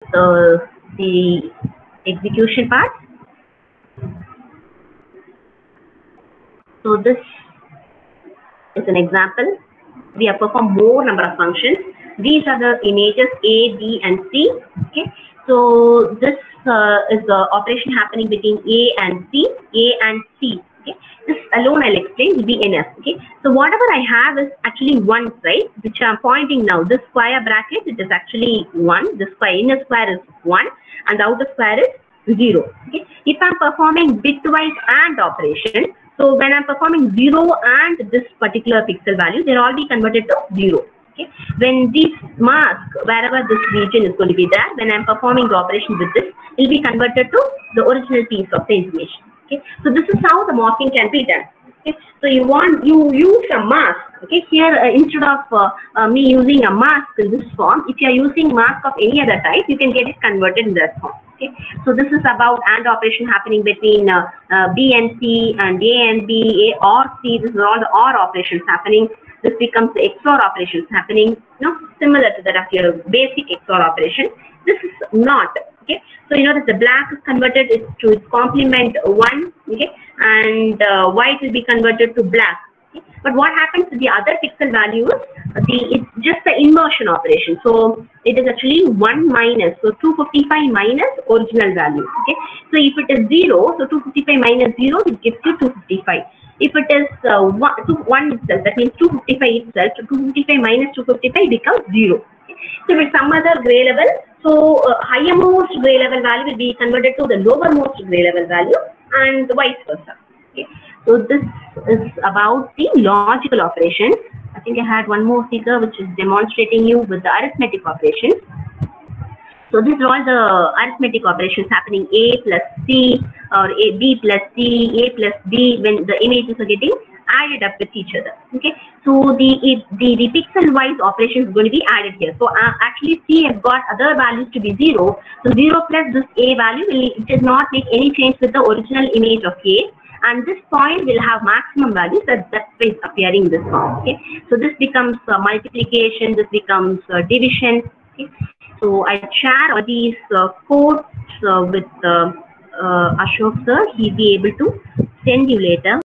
the execution part. So this is an example. We have performed more number of functions. These are the images A, B, and C. Okay. So this is the operation happening between A and C. Okay. This alone I'll explain will be enough. Okay. So whatever I have is actually 1, right? Which I'm pointing now. This square bracket, it is actually 1. The inner square is 1, and the outer square is 0. Okay. If I'm performing bitwise AND operation, so when I'm performing 0 and this particular pixel value, they'll all be converted to 0. Okay. When this mask, wherever this region is going to be there, when I'm performing the operation with this, it will be converted to the original piece of the information. Okay. So this is how the masking can be done. Okay. So you use a mask. Okay. Here instead of me using a mask in this form, if you are using mask of any other type, you can get it converted in that form. Okay. So this is about AND operation happening between B and C and A and B, A or C. This is all the OR operations happening. This becomes the XOR operations happening, similar to that of your basic XOR operation. This is not. Okay. So you know that the black is converted to its complement 1, okay, and white will be converted to black. Okay. But what happens to the other pixel values? It's just the inversion operation. So it is actually 1 minus, so 255 minus original value. Okay. So if it is 0, so 255 minus 0, it gives you 255. If it is 1 itself, that means 255 itself, so 255 minus 255 becomes 0. So with some other gray level, so highermost gray level value will be converted to the lowermost gray level value, and vice versa. Okay. So this is about the logical operations. I think I had one more figure which is demonstrating you with the arithmetic operations. So these are all the arithmetic operations happening A plus C or B plus C, A plus B, when the images are getting added up with each other. Okay. So the pixel wise operation is going to be added here. So actually C has got other values to be 0. So 0 plus this A value it does not make any change with the original image of A. And this point will have maximum values that is appearing in this form. Okay. So this becomes multiplication, this becomes division. Okay. So I share all these codes with Ashok sir. He'll be able to send you later.